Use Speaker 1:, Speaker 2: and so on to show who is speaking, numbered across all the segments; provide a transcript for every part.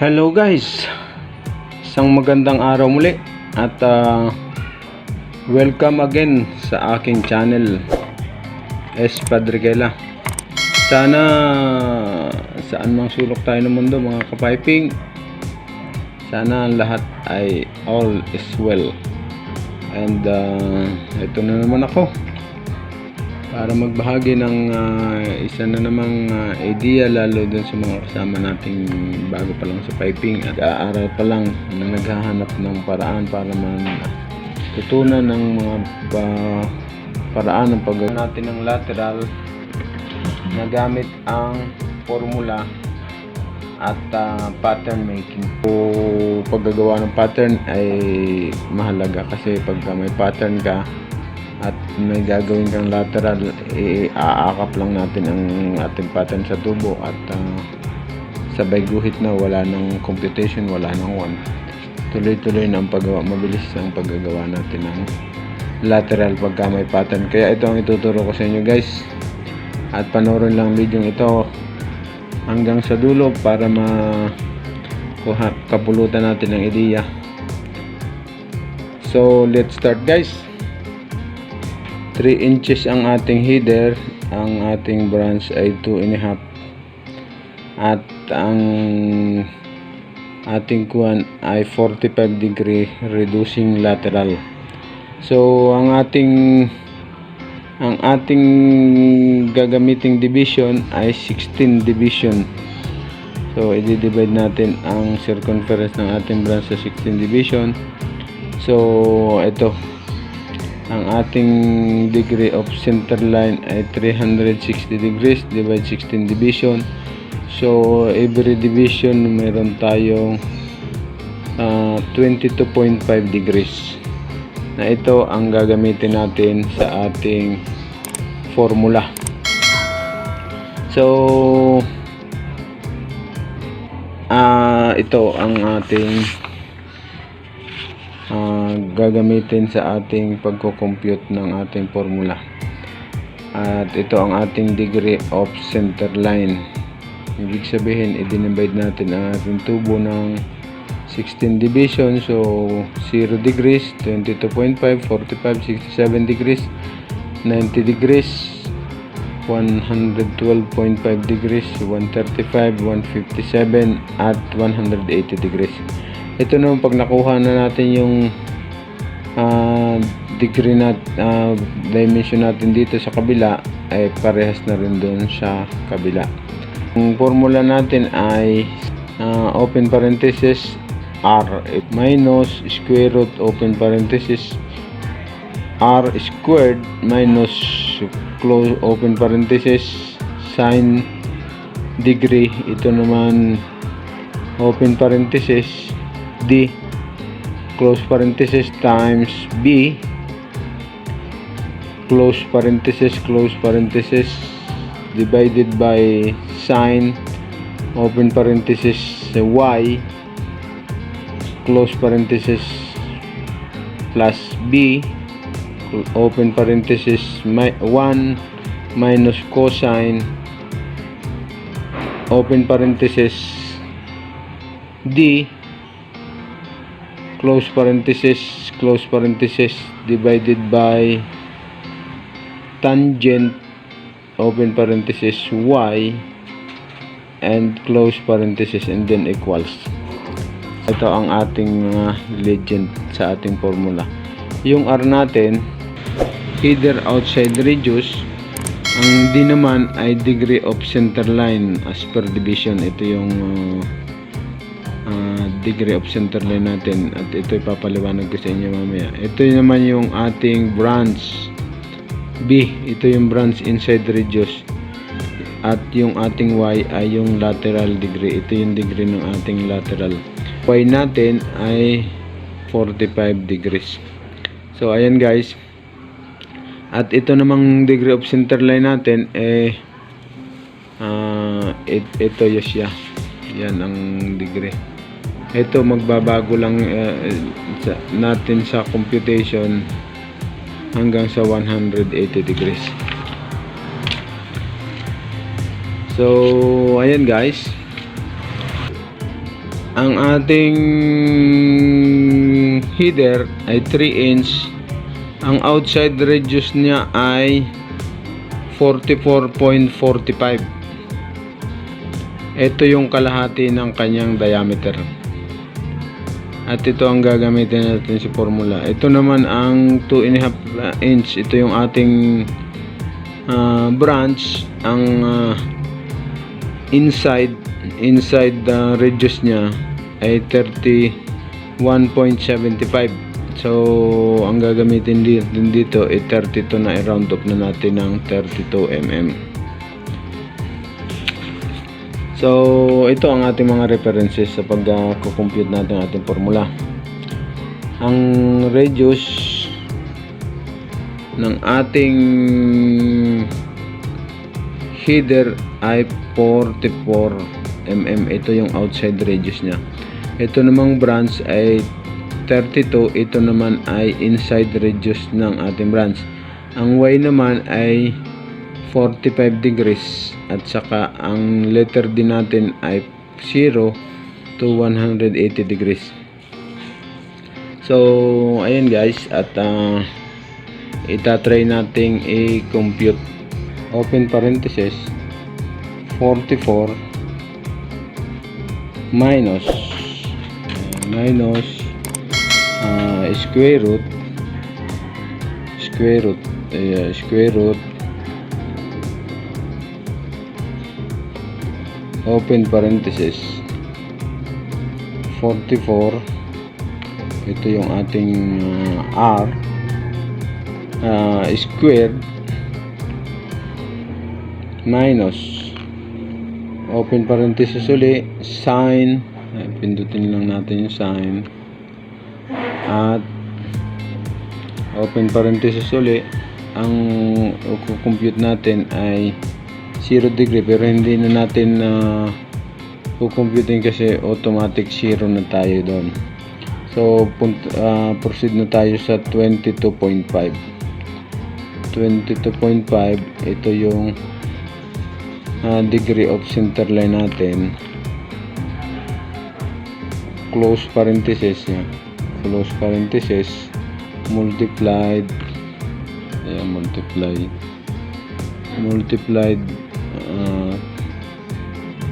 Speaker 1: Hello guys, isang magandang araw muli at welcome again sa aking channel Padrigela. Sana saan mang sulok tayo ng mundo mga kapiping, sana lahat ay all is well. And ito na naman ako para magbahagi ng isa na namang idea, lalo dun sa mga kasama nating bago pa lang sa piping at aaral pa lang na naghahanap ng paraan para tutunan ng mga paraan ng paggawa natin ng lateral na gamit ang formula at pattern making. So paggagawa ng pattern ay mahalaga kasi pagka may pattern ka at may gagawin kang lateral, aakap lang natin ang ating pattern sa tubo at sabay guhit na, wala ng computation, wala ng one. Tuloy-tuloy na ang paggawa, mabilis ang paggagawa natin ng lateral pagka may pattern. Kaya ito ang ituturo ko sa inyo guys, at panoorin lang video ito hanggang sa dulo para kapulutan natin ng ideya. So let's start guys. 3 inches ang ating header, ang ating branch ay 2.5 at ang ating kuwan ay 45 degree reducing lateral. So ang ating gagamiting division ay 16 division. So i-divide natin ang circumference ng ating branch sa 16 division. So ito, ang ating degree of center line ay 360 degrees divide 16 division. So every division meron tayong 22.5 degrees na ito ang gagamitin natin sa ating formula. So ito ang ating gagamitin sa ating pagko-compute ng ating formula, at ito ang ating degree of center line. Ibig sabihin, i-divide natin ang ating tubo ng 16 division. So 0 degrees, 22.5, 45, 67 degrees, 90 degrees, 112.5 degrees, 135, 157 at 180 degrees. Ito naman pag nakuha na natin yung degree dimension natin dito sa kabila, ay parehas na rin doon sa kabila. Ang formula natin ay open parenthesis r minus square root open parenthesis r squared minus close open parenthesis sin degree. Ito naman open parenthesis d close parenthesis times b close parenthesis divided by sin open parenthesis y close parenthesis plus b open parenthesis 1 minus cosine open parenthesis d close parenthesis divided by tangent open parenthesis y and close parenthesis and then equals. Ito ang ating legend sa ating formula. Yung r natin, either outside radius, ang d naman ay degree of center line as per division. Ito yung degree of center line natin, at ito ipapaliwanag ko sa inyo mamaya. Ito naman yung ating branch B, ito yung branch inside radius, at yung ating y ay yung lateral degree. Ito yung degree ng ating lateral. Y natin ay 45 degrees. So ayan guys, at ito namang degree of center line natin ito yung siya, yan ang degree. Ito magbabago lang natin sa computation hanggang sa 180 degrees. So ayan guys, ang ating header ay 3 inch. Ang outside radius niya ay 44.45. Ito yung kalahati ng kanyang diameter. At ito ang gagamitin natin sa formula. Ito naman ang 2.5 inch. Ito yung ating branch. Ang inside radius niya ay 31.75. So ang gagamitin din dito ay 32 na i-round off na natin ng 32 mm. So ito ang ating mga references sa pag-compute natin ating formula. Ang radius ng ating header ay 44 mm. Ito yung outside radius niya. Ito namang branch ay 32. Ito naman ay inside radius ng ating branch. Ang Y naman ay 45 degrees at saka ang letter D natin ay 0 to 180 degrees. So ayan guys, at itatry nating i-compute. Open parenthesis 44 minus square root open parenthesis 44, ito yung ating R, squared minus open parenthesis uli sign, pindutin lang natin yung sign, at open parenthesis uli. Ang compute natin ay 0 degree, pero hindi na natin computing kasi automatic 0 na tayo doon. So proceed na tayo sa 22.5. Ito yung degree of center line natin. Close parenthesis yan. Close parenthesis multiplied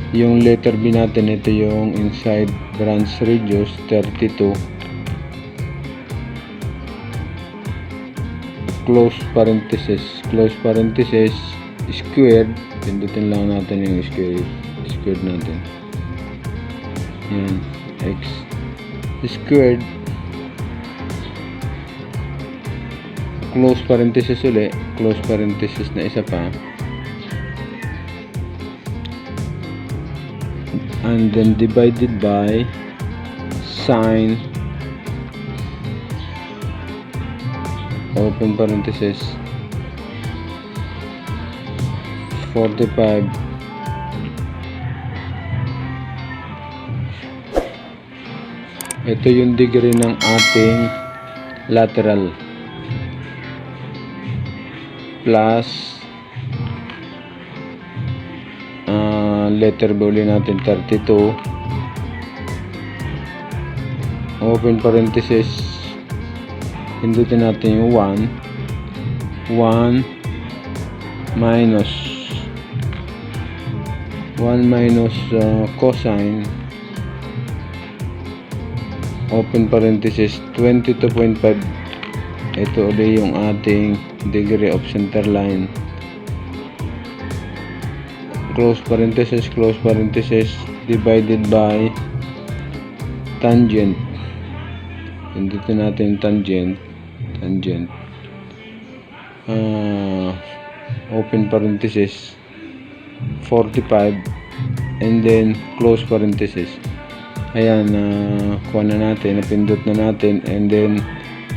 Speaker 1: yung letter B natin, ito yung inside branch radius 32, close parenthesis squared, pindutin lang natin yung squared natin, yan, x squared, close parenthesis uli, close parenthesis na isa pa, and then divided by sign open parenthesis 45 ito yung degree ng ating lateral plus letter B uli natin 32, open parenthesis, pindutin natin yung 1 minus cosine, open parenthesis 22.5. Ito uli yung ating degree of center line, close parenthesis divided by tangent, pindutin natin tangent, open parenthesis 45 and then close parenthesis. Ayan, kuha na natin, napindot na natin, and then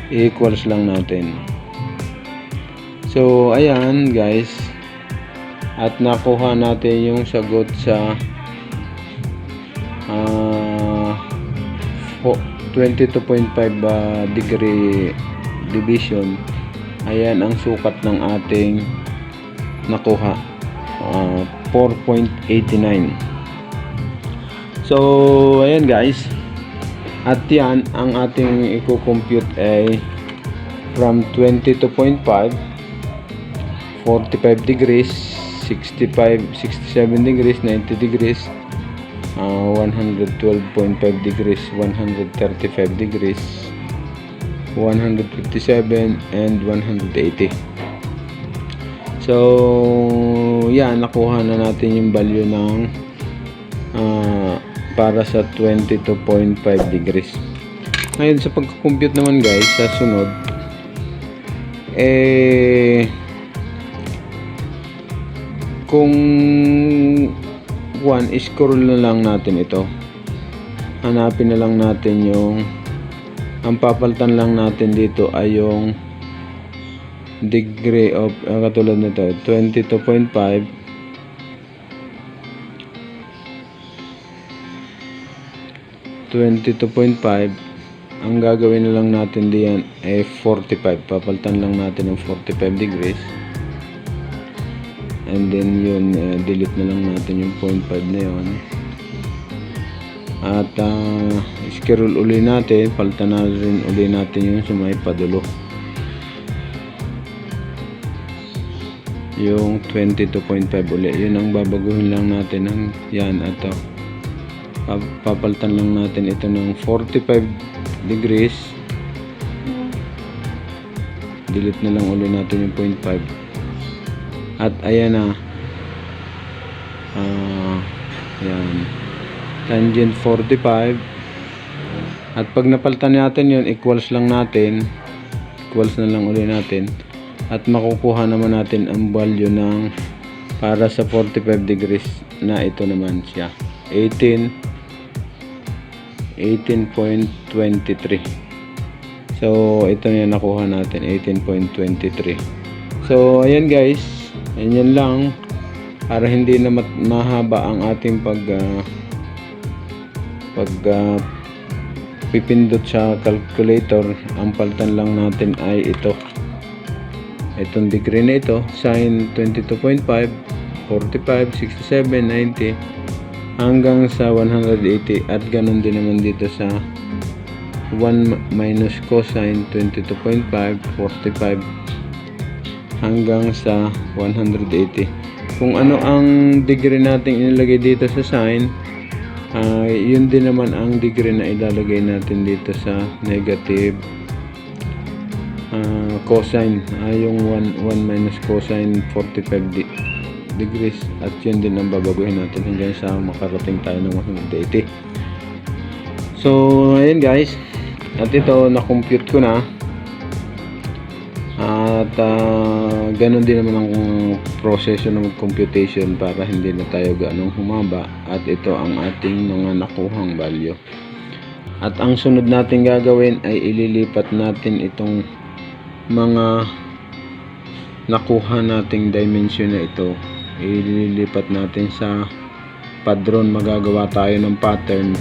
Speaker 1: equals lang natin. So ayan guys, at nakuha natin yung sagot sa 22.5 degree division. Ayan ang sukat ng ating nakuha, 4.89. So ayan guys, at yan ang ating i-compute ay from 22.5, 45 degrees, 65, 67 degrees, 90 degrees, 112.5 degrees, 135 degrees, 157 and 180. So yan, nakuha na natin yung value ng para sa 22.5 degrees. Ngayon sa pagko-compute naman guys, sa sunod kung scroll na lang natin ito, hanapin na lang natin yung, ang papalitan lang natin dito ay yung degree of katulad nito 22.5 ang gagawin na lang natin diyan ay 45. Papalitan lang natin ng 45 degrees. And then yun, delete na lang natin yung 0.5 na yun. At scroll uli natin, palitan na rin uli natin yung sa may padulo. Yung 22.5 uli. Yun ang babaguhin lang natin ng yan at papalitan lang natin ito ng 45 degrees. Delete na lang ulit natin yung 0.5 at ayan na, yan, tangent 45. At pag napalitan natin yun, equals na lang ulit natin at makukuha naman natin ang value ng para sa 45 degrees na ito naman siya 18.23. So ito na yung nakuha natin, 18.23. So ayan guys, yan lang para hindi na mahaba ang ating pipindot sa calculator. Ang palitan lang natin ay itong degree na ito, sin 22.5, 45, 67, 90 hanggang sa 180 at ganun din naman dito sa 1 minus cosine 22.5, 45 hanggang sa 180. Kung ano ang degree natin inilagay dito sa sine, yun din naman ang degree na ilalagay natin dito sa negative cosine, yung 1 minus cosine 45 degrees at yun din ang babaguhin natin hanggang sa makarating tayo ng 180. So ayan guys, at ito na-compute ko na at ganun din naman ang proseso ng computation para hindi na tayo ganong humaba. At ito ang ating mga nakuhang value. At ang sunod natin gagawin ay ililipat natin itong mga nakuha nating dimension na ito, ililipat natin sa padron. Magagawa tayo ng pattern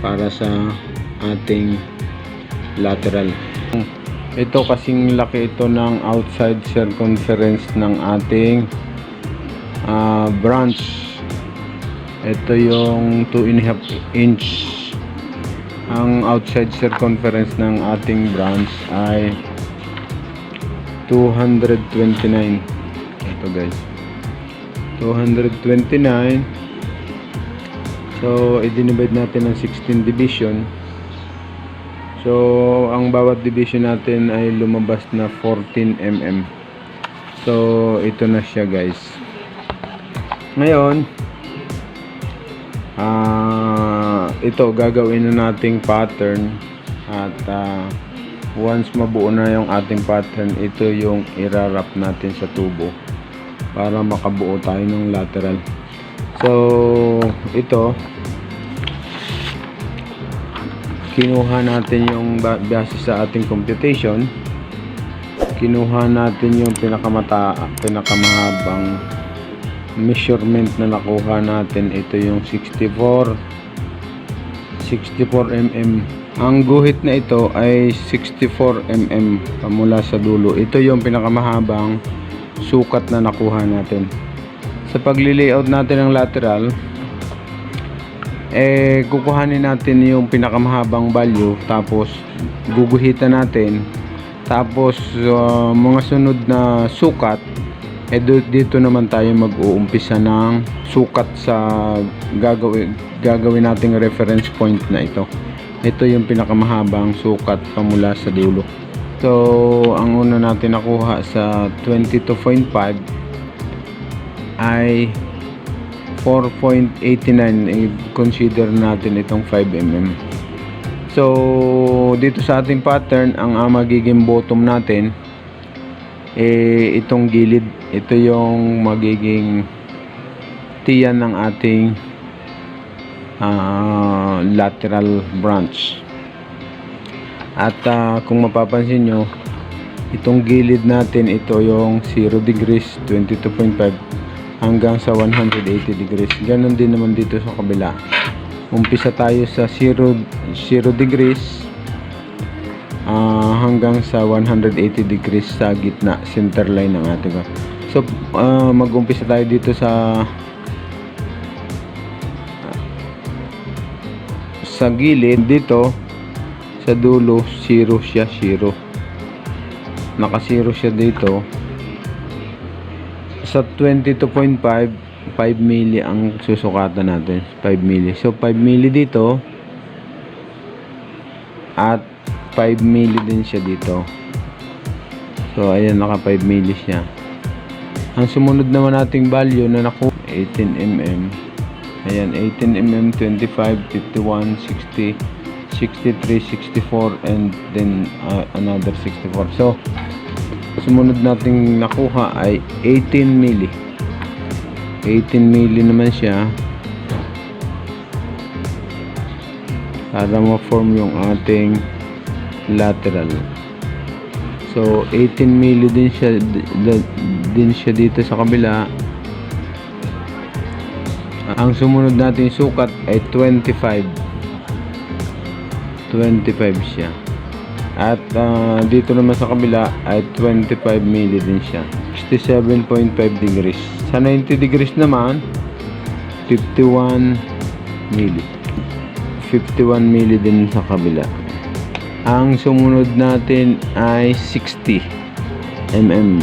Speaker 1: para sa ating lateral. Ito kasing laki ito ng outside circumference ng ating branch. Ito yung 2.5 inch. Ang outside circumference ng ating branch ay 229. Ito guys, 229. So i-divide natin ng 16 division. So ang bawat division natin ay lumabas na 14 mm. So ito na siya guys. Ngayon ito gagawin na nating pattern. At once mabuo na yung ating pattern, ito yung irarap natin sa tubo para makabuo tayo ng lateral. So ito, kinuha natin yung base sa ating computation, kinuha natin yung pinakamahabang measurement na nakuha natin. Ito yung 64 mm. Ang guhit na ito ay 64 mm mula sa dulo. Ito yung pinakamahabang sukat na nakuha natin. Sa pagli-layout natin ng lateral, kukuhanin natin yung pinakamahabang value, tapos guguhitan natin, tapos mga sunod na sukat, dito naman tayo mag-uumpisa ng sukat sa gagawin nating reference point na ito. Ito yung pinakamahabang sukat pamula sa dulo. So ang una natin nakuha sa 22.5 ay 4.89. Consider natin itong 5 mm. So dito sa ating pattern, ang magiging bottom natin itong gilid. Ito yung magiging tiyan ng ating lateral branch. At kung mapapansin nyo, itong gilid natin, ito yung 0 degrees, 22.5 hanggang sa 180 degrees. Ganon din naman dito sa kabila. Umpisa tayo sa 0 degrees hanggang sa 180 degrees sa gitna, center line ng ating. So mag-umpisa tayo dito sa gilid. Dito sa dulo, 0 siya, 0. Naka 0 siya dito. Sa 22.5, 5 mili ang susukatan natin. 5 mili. So 5 mili dito at 5 mili din siya dito. So ayan, naka 5 mili siya. Ang sumunod naman nating value na naku 18 mm. Ayan, 18 mm, 25, 51, 60, 63, 64, and then another 64. So sumunod nating nakuha ay 18 mili. 18 mili naman siya para ma-form yung ating lateral. So 18 mili din siya dito sa kabila. Ang sumunod nating sukat ay 25 siya. At dito naman sa kabila ay 25 mili din siya. 67.5 degrees. Sa 90 degrees naman 51 mili. 51 mili din sa kabila. Ang sumunod natin ay 60 mm.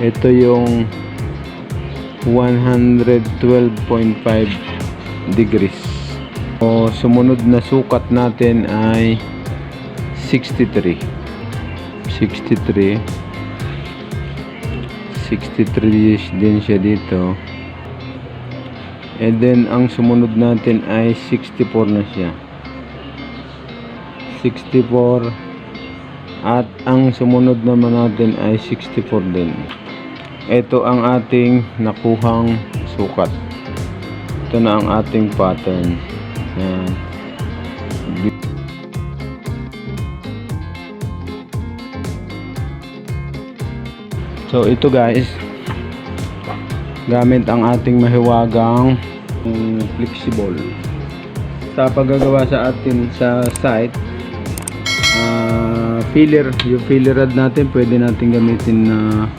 Speaker 1: Ito yung 112.5 degrees. O sumunod na sukat natin ay 63 din siya dito. And then ang sumunod natin ay 64 na siya. 64. At ang sumunod naman natin ay 64 din. Ito ang ating nakuhang sukat. Ito na ang ating pattern. Yan. So ito guys, gamit ang ating mahiwagang flexible sa paggagawa sa atin sa site. Filler, yung filler rod natin pwede natin gamitin na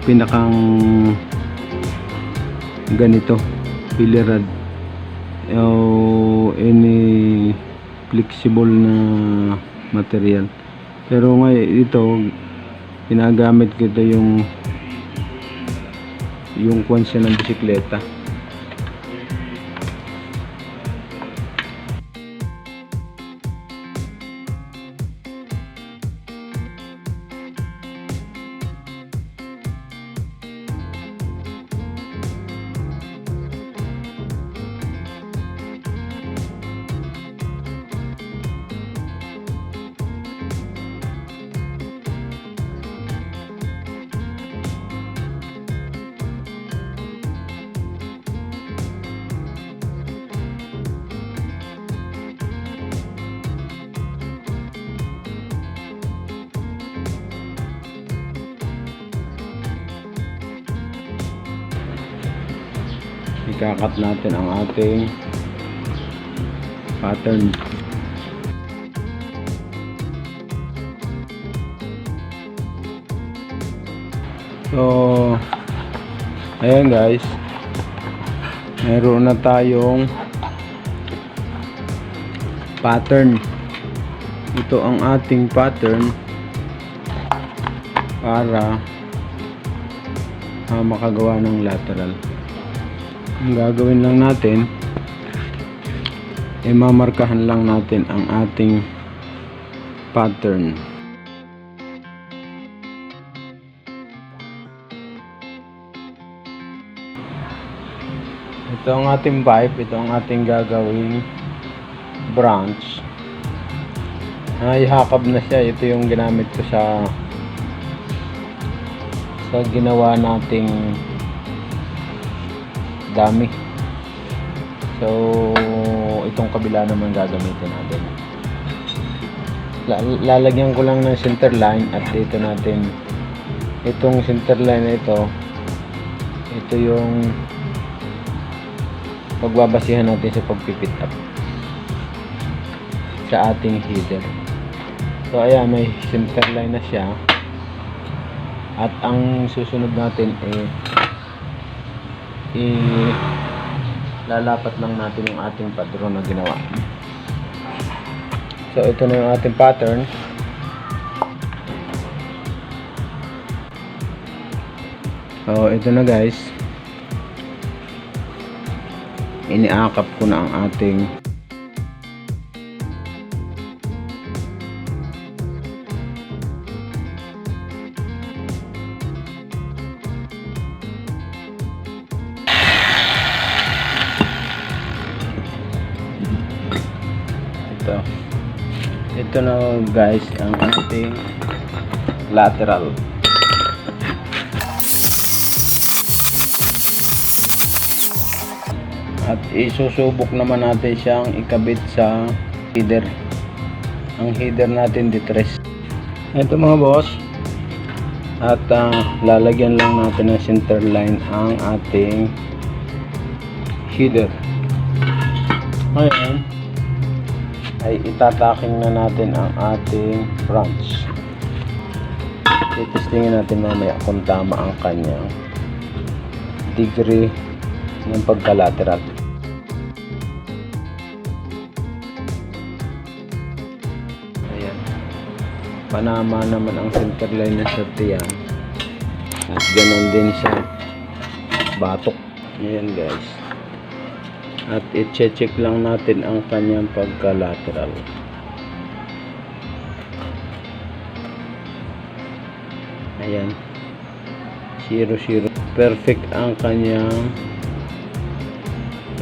Speaker 1: pinakang ganito, filler rod o any flexible na material. Pero ngayon ito ginagamit ko, ito yung kwan siya ng bisikleta. Ikakat natin ang ating pattern. So ayan guys, Meron na tayong pattern. Ito ang ating pattern para makagawa ng lateral. Ang gagawin lang natin ay mamarkahan lang natin ang ating pattern. Ito ang ating pipe, ito ang ating gagawing branch. Ihakab na siya. Ito yung ginamit ko sa ginawa nating dami. So itong kabila naman gagamitin natin. Lalagyan ko lang ng center line at dito natin itong center line na ito yung pagbabasihan natin sa pagpipit up sa ating header. So ayan, may center line na siya at ang susunod natin lalapat lang natin yung ating pattern na ginawa. So ito na yung ating pattern. So ito na guys, iniakap ko na ang ating ito na guys ang ating lateral. At isusubok naman natin siyang ikabit sa header. Ang header natin D3. Ito mga boss. At lalagyan lang natin ng center line ang ating header. Ngayon ay itataking na natin ang ating branch. Titestingin natin mamaya kung tama ang kanyang degree ng pagka-lateral. Ayan. Panama naman ang center line na sa tiyan. At ganon din sa batok. Ayan guys. At i-check lang natin ang kanyang pagka-lateral. Ayan. 0-0. Perfect ang kanyang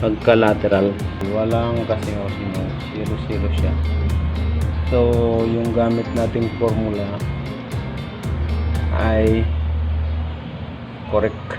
Speaker 1: pagka-lateral. Walang kasing-kasing. 0-0 siya. So, yung gamit nating formula ay correct.